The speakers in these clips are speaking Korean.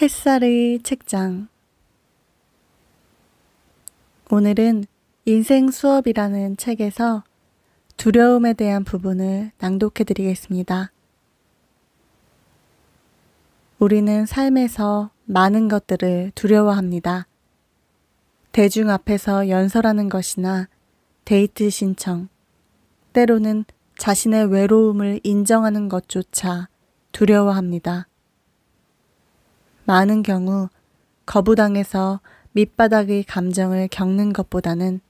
햇살의 책장. 오늘은 인생 수업이라는 책에서 두려움에 대한 부분을 낭독해 드리겠습니다. 우리는 삶에서 많은 것들을 두려워합니다. 대중 앞에서 연설하는 것이나 데이트 신청, 때로는 자신의 외로움을 인정하는 것조차 두려워합니다. 많은 경우 거부당해서 밑바닥의 감정을 겪는 것보다는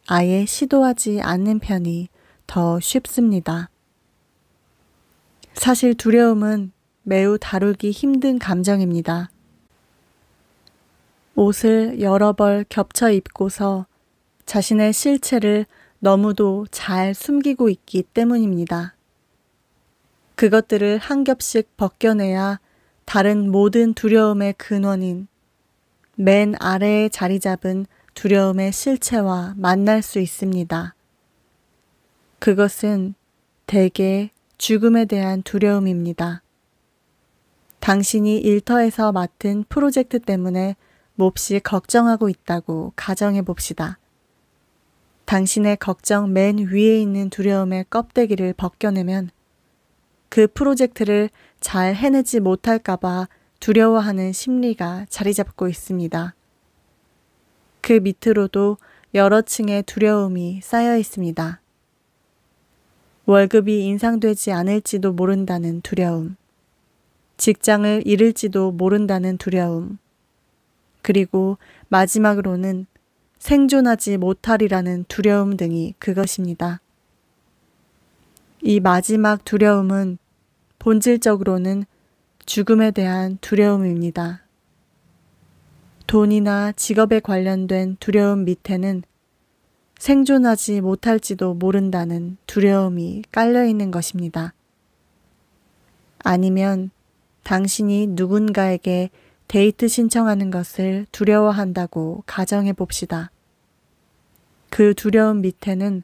아예 시도하지 않는 편이 더 쉽습니다. 사실 두려움은 매우 다루기 힘든 감정입니다. 옷을 여러 벌 겹쳐 입고서 자신의 실체를 너무도 잘 숨기고 있기 때문입니다. 그것들을 한 겹씩 벗겨내야 다른 모든 두려움의 근원인 맨 아래에 자리 잡은 두려움의 실체와 만날 수 있습니다. 그것은 대개 죽음에 대한 두려움입니다. 당신이 일터에서 맡은 프로젝트 때문에 몹시 걱정하고 있다고 가정해 봅시다. 당신의 걱정 맨 위에 있는 두려움의 껍데기를 벗겨내면 그 프로젝트를 잘 해내지 못할까봐 두려워하는 심리가 자리 잡고 있습니다. 그 밑으로도 여러 층의 두려움이 쌓여 있습니다. 월급이 인상되지 않을지도 모른다는 두려움, 직장을 잃을지도 모른다는 두려움, 그리고 마지막으로는 생존하지 못하리라는 두려움 등이 그것입니다. 이 마지막 두려움은 본질적으로는 죽음에 대한 두려움입니다. 돈이나 직업에 관련된 두려움 밑에는 생존하지 못할지도 모른다는 두려움이 깔려 있는 것입니다. 아니면 당신이 누군가에게 데이트 신청하는 것을 두려워한다고 가정해 봅시다. 그 두려움 밑에는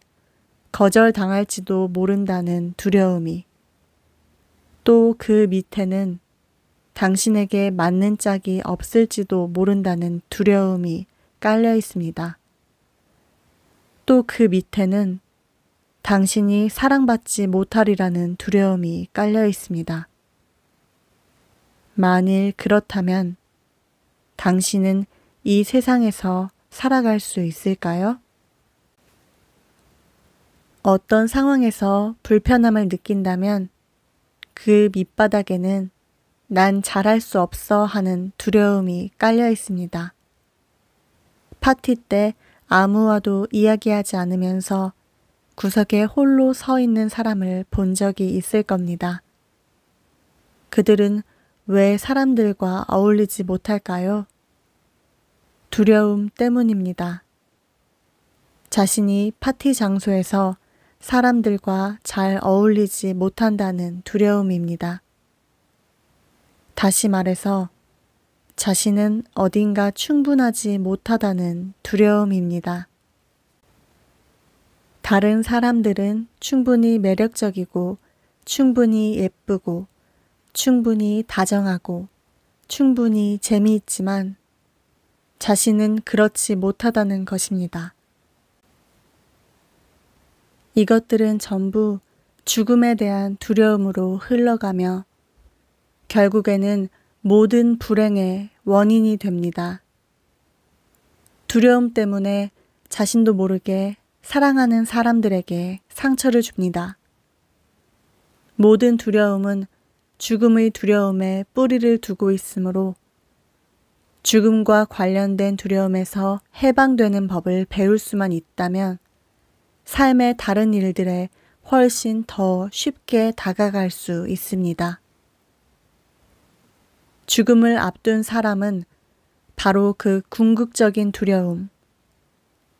거절당할지도 모른다는 두려움이, 또 그 밑에는 당신에게 맞는 짝이 없을지도 모른다는 두려움이 깔려 있습니다. 또 그 밑에는 당신이 사랑받지 못하리라는 두려움이 깔려 있습니다. 만일 그렇다면 당신은 이 세상에서 살아갈 수 있을까요? 어떤 상황에서 불편함을 느낀다면 그 밑바닥에는 난 잘할 수 없어 하는 두려움이 깔려 있습니다. 파티 때 아무와도 이야기하지 않으면서 구석에 홀로 서 있는 사람을 본 적이 있을 겁니다. 그들은 왜 사람들과 어울리지 못할까요? 두려움 때문입니다. 자신이 파티 장소에서 사람들과 잘 어울리지 못한다는 두려움입니다. 다시 말해서 자신은 어딘가 충분하지 못하다는 두려움입니다. 다른 사람들은 충분히 매력적이고 충분히 예쁘고 충분히 다정하고 충분히 재미있지만 자신은 그렇지 못하다는 것입니다. 이것들은 전부 죽음에 대한 두려움으로 흘러가며 결국에는 모든 불행의 원인이 됩니다. 두려움 때문에 자신도 모르게 사랑하는 사람들에게 상처를 줍니다. 모든 두려움은 죽음의 두려움에 뿌리를 두고 있으므로 죽음과 관련된 두려움에서 해방되는 법을 배울 수만 있다면 삶의 다른 일들에 훨씬 더 쉽게 다가갈 수 있습니다. 죽음을 앞둔 사람은 바로 그 궁극적인 두려움,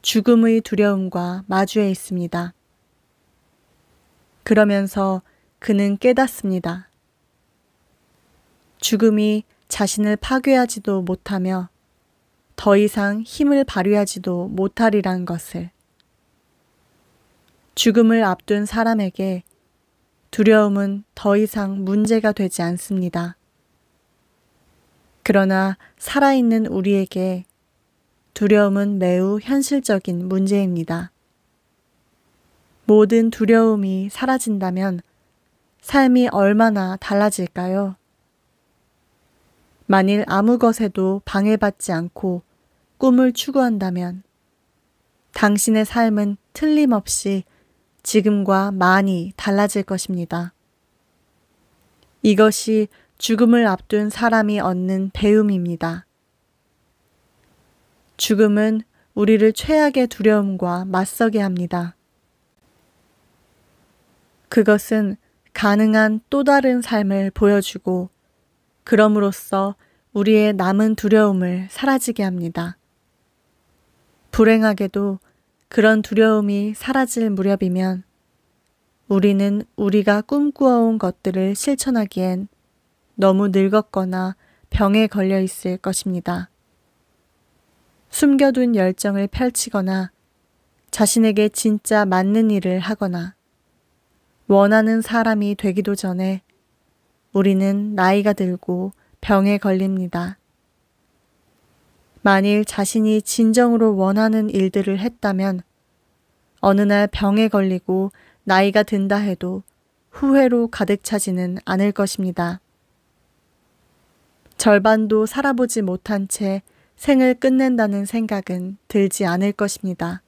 죽음의 두려움과 마주해 있습니다. 그러면서 그는 깨닫습니다. 죽음이 자신을 파괴하지도 못하며 더 이상 힘을 발휘하지도 못하리란 것을. 죽음을 앞둔 사람에게 두려움은 더 이상 문제가 되지 않습니다. 그러나 살아있는 우리에게 두려움은 매우 현실적인 문제입니다. 모든 두려움이 사라진다면 삶이 얼마나 달라질까요? 만일 아무 것에도 방해받지 않고 꿈을 추구한다면 당신의 삶은 틀림없이 지금과 많이 달라질 것입니다. 이것이 죽음을 앞둔 사람이 얻는 배움입니다. 죽음은 우리를 최악의 두려움과 맞서게 합니다. 그것은 가능한 또 다른 삶을 보여주고 그럼으로써 우리의 남은 두려움을 사라지게 합니다. 불행하게도 그런 두려움이 사라질 무렵이면 우리는 우리가 꿈꾸어온 것들을 실천하기엔 너무 늙었거나 병에 걸려 있을 것입니다. 숨겨둔 열정을 펼치거나 자신에게 진짜 맞는 일을 하거나 원하는 사람이 되기도 전에 우리는 나이가 들고 병에 걸립니다. 만일 자신이 진정으로 원하는 일들을 했다면 어느 날 병에 걸리고 나이가 든다 해도 후회로 가득 차지는 않을 것입니다. 절반도 살아보지 못한 채 생을 끝낸다는 생각은 들지 않을 것입니다.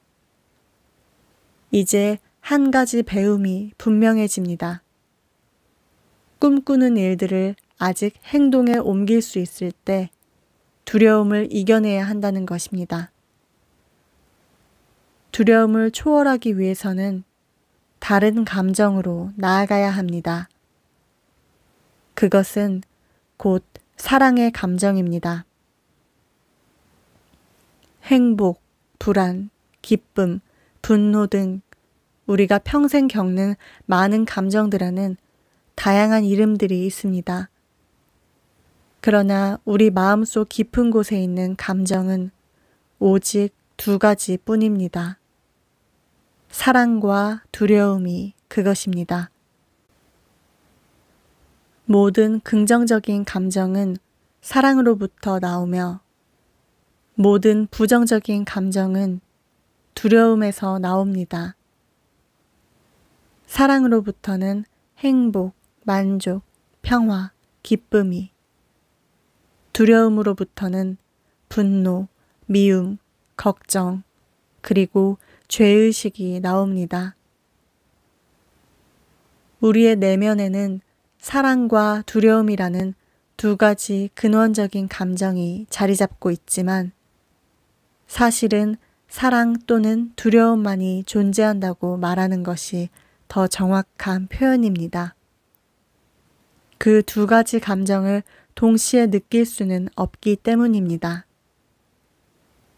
이제 한 가지 배움이 분명해집니다. 꿈꾸는 일들을 아직 행동에 옮길 수 있을 때 두려움을 이겨내야 한다는 것입니다. 두려움을 초월하기 위해서는 다른 감정으로 나아가야 합니다. 그것은 곧 사랑의 감정입니다. 행복, 불안, 기쁨, 분노 등 우리가 평생 겪는 많은 감정들에는 다양한 이름들이 있습니다. 그러나 우리 마음속 깊은 곳에 있는 감정은 오직 두 가지 뿐입니다. 사랑과 두려움이 그것입니다. 모든 긍정적인 감정은 사랑으로부터 나오며 모든 부정적인 감정은 두려움에서 나옵니다. 사랑으로부터는 행복, 만족, 평화, 기쁨이, 두려움으로부터는 분노, 미움, 걱정, 그리고 죄의식이 나옵니다. 우리의 내면에는 사랑과 두려움이라는 두 가지 근원적인 감정이 자리 잡고 있지만 사실은 사랑 또는 두려움만이 존재한다고 말하는 것이 더 정확한 표현입니다. 그 두 가지 감정을 동시에 느낄 수는 없기 때문입니다.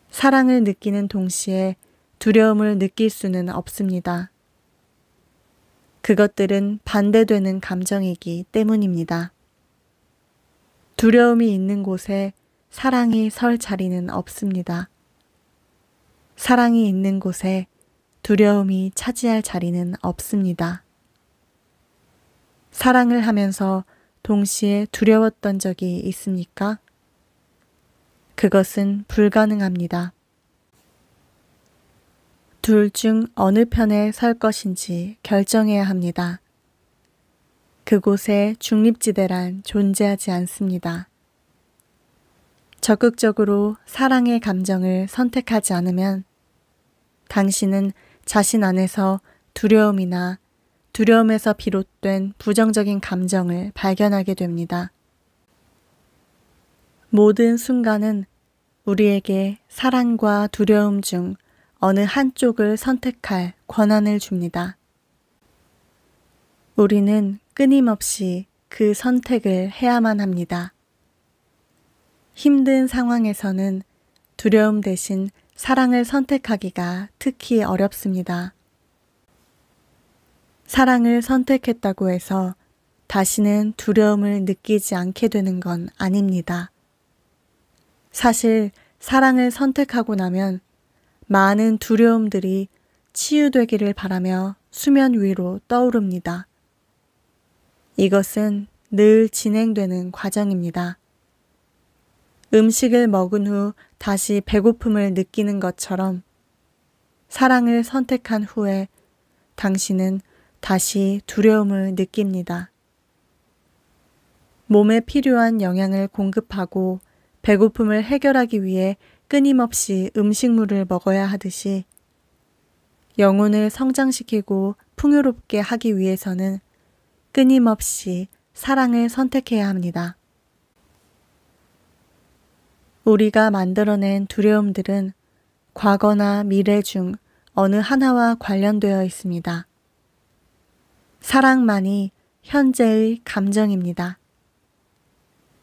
사랑을 느끼는 동시에 두려움을 느낄 수는 없습니다. 그것들은 반대되는 감정이기 때문입니다. 두려움이 있는 곳에 사랑이 설 자리는 없습니다. 사랑이 있는 곳에 두려움이 차지할 자리는 없습니다. 사랑을 하면서 동시에 두려웠던 적이 있습니까? 그것은 불가능합니다. 둘 중 어느 편에 설 것인지 결정해야 합니다. 그곳에 중립지대란 존재하지 않습니다. 적극적으로 사랑의 감정을 선택하지 않으면 당신은 자신 안에서 두려움이나 두려움에서 비롯된 부정적인 감정을 발견하게 됩니다. 모든 순간은 우리에게 사랑과 두려움 중 어느 한쪽을 선택할 권한을 줍니다. 우리는 끊임없이 그 선택을 해야만 합니다. 힘든 상황에서는 두려움 대신 사랑을 선택하기가 특히 어렵습니다. 사랑을 선택했다고 해서 다시는 두려움을 느끼지 않게 되는 건 아닙니다. 사실 사랑을 선택하고 나면 많은 두려움들이 치유되기를 바라며 수면 위로 떠오릅니다. 이것은 늘 진행되는 과정입니다. 음식을 먹은 후 다시 배고픔을 느끼는 것처럼 사랑을 선택한 후에 당신은 다시 두려움을 느낍니다. 몸에 필요한 영양을 공급하고 배고픔을 해결하기 위해 끊임없이 음식물을 먹어야 하듯이 영혼을 성장시키고 풍요롭게 하기 위해서는 끊임없이 사랑을 선택해야 합니다. 우리가 만들어낸 두려움들은 과거나 미래 중 어느 하나와 관련되어 있습니다. 사랑만이 현재의 감정입니다.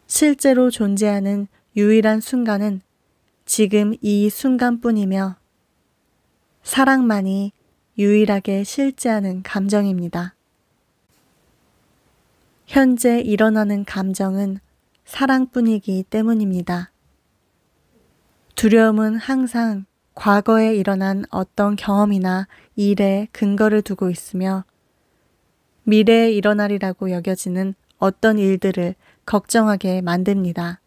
실제로 존재하는 유일한 순간은 지금 이 순간뿐이며 사랑만이 유일하게 실제하는 감정입니다. 현재 일어나는 감정은 사랑뿐이기 때문입니다. 두려움은 항상 과거에 일어난 어떤 경험이나 일에 근거를 두고 있으며 미래에 일어나리라고 여겨지는 어떤 일들을 걱정하게 만듭니다.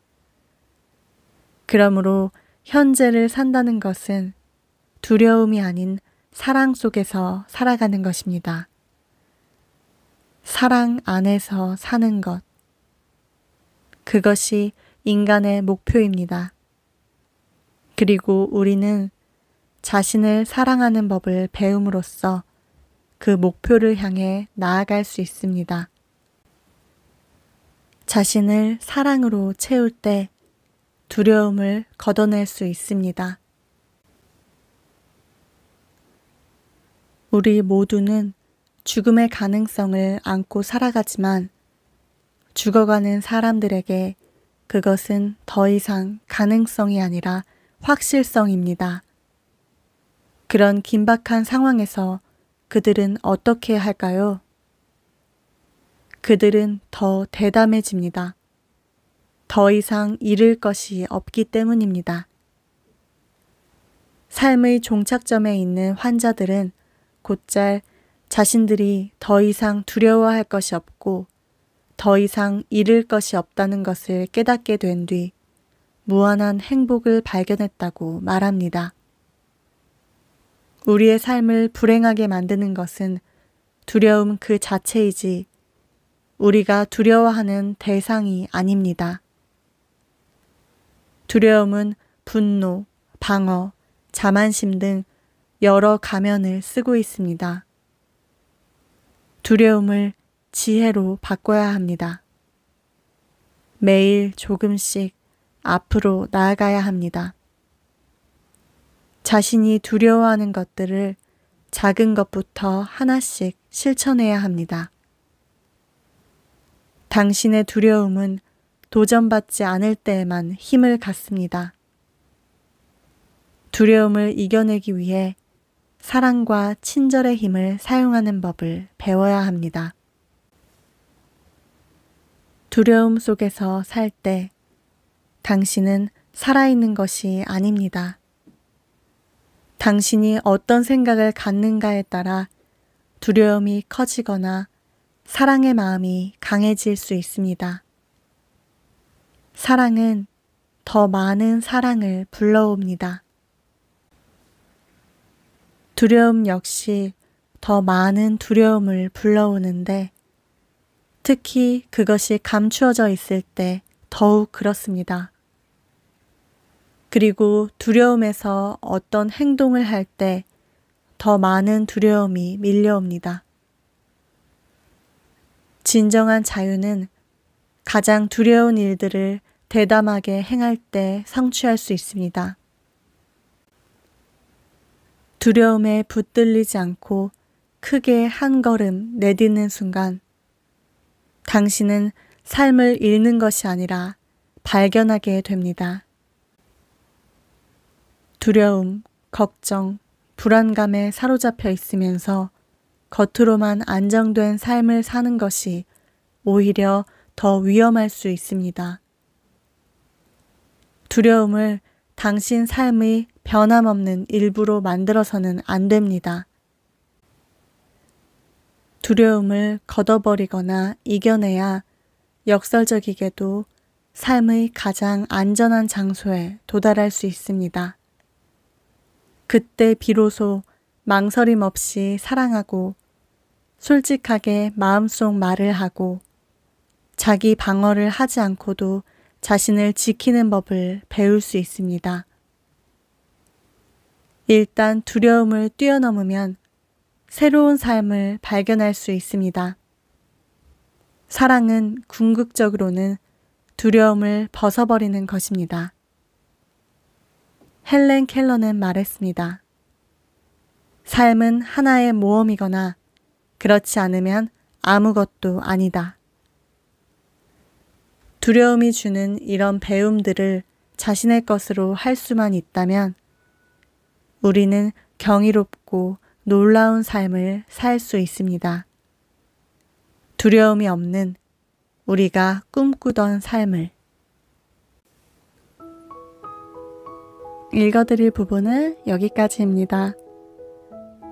그러므로 현재를 산다는 것은 두려움이 아닌 사랑 속에서 살아가는 것입니다. 사랑 안에서 사는 것. 그것이 인간의 목표입니다. 그리고 우리는 자신을 사랑하는 법을 배움으로써 그 목표를 향해 나아갈 수 있습니다. 자신을 사랑으로 채울 때 두려움을 걷어낼 수 있습니다. 우리 모두는 죽음의 가능성을 안고 살아가지만 죽어가는 사람들에게 그것은 더 이상 가능성이 아니라 확실성입니다. 그런 긴박한 상황에서 그들은 어떻게 할까요? 그들은 더 대담해집니다. 더 이상 잃을 것이 없기 때문입니다. 삶의 종착점에 있는 환자들은 곧잘 자신들이 더 이상 두려워할 것이 없고 더 이상 잃을 것이 없다는 것을 깨닫게 된 뒤 무한한 행복을 발견했다고 말합니다. 우리의 삶을 불행하게 만드는 것은 두려움 그 자체이지 우리가 두려워하는 대상이 아닙니다. 두려움은 분노, 방어, 자만심 등 여러 가면을 쓰고 있습니다. 두려움을 지혜로 바꿔야 합니다. 매일 조금씩 앞으로 나아가야 합니다. 자신이 두려워하는 것들을 작은 것부터 하나씩 실천해야 합니다. 당신의 두려움은 도전받지 않을 때에만 힘을 갖습니다. 두려움을 이겨내기 위해 사랑과 친절의 힘을 사용하는 법을 배워야 합니다. 두려움 속에서 살 때 당신은 살아있는 것이 아닙니다. 당신이 어떤 생각을 갖는가에 따라 두려움이 커지거나 사랑의 마음이 강해질 수 있습니다. 사랑은 더 많은 사랑을 불러옵니다. 두려움 역시 더 많은 두려움을 불러오는데 특히 그것이 감추어져 있을 때 더욱 그렇습니다. 그리고 두려움에서 어떤 행동을 할 때 더 많은 두려움이 밀려옵니다. 진정한 자유는 가장 두려운 일들을 대담하게 행할 때 성취할 수 있습니다. 두려움에 붙들리지 않고 크게 한 걸음 내딛는 순간 당신은 삶을 잃는 것이 아니라 발견하게 됩니다. 두려움, 걱정, 불안감에 사로잡혀 있으면서 겉으로만 안정된 삶을 사는 것이 오히려 더 위험할 수 있습니다. 두려움을 당신 삶의 변함없는 일부로 만들어서는 안 됩니다. 두려움을 걷어버리거나 이겨내야 역설적이게도 삶의 가장 안전한 장소에 도달할 수 있습니다. 그때 비로소 망설임 없이 사랑하고 솔직하게 마음속 말을 하고 자기 방어를 하지 않고도 자신을 지키는 법을 배울 수 있습니다. 일단 두려움을 뛰어넘으면 새로운 삶을 발견할 수 있습니다. 사랑은 궁극적으로는 두려움을 벗어버리는 것입니다. 헬렌 켈러는 말했습니다. 삶은 하나의 모험이거나 그렇지 않으면 아무것도 아니다. 두려움이 주는 이런 배움들을 자신의 것으로 할 수만 있다면 우리는 경이롭고 놀라운 삶을 살 수 있습니다. 두려움이 없는 우리가 꿈꾸던 삶을. 읽어드릴 부분은 여기까지입니다.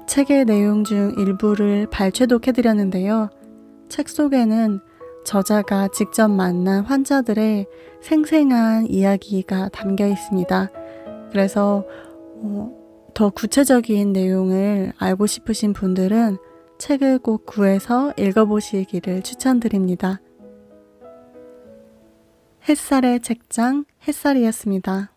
책의 내용 중 일부를 발췌독해드렸는데요. 책 속에는 저자가 직접 만난 환자들의 생생한 이야기가 담겨 있습니다. 그래서 더 구체적인 내용을 알고 싶으신 분들은 책을 꼭 구해서 읽어보시기를 추천드립니다. 햇살의 책장 햇살이었습니다.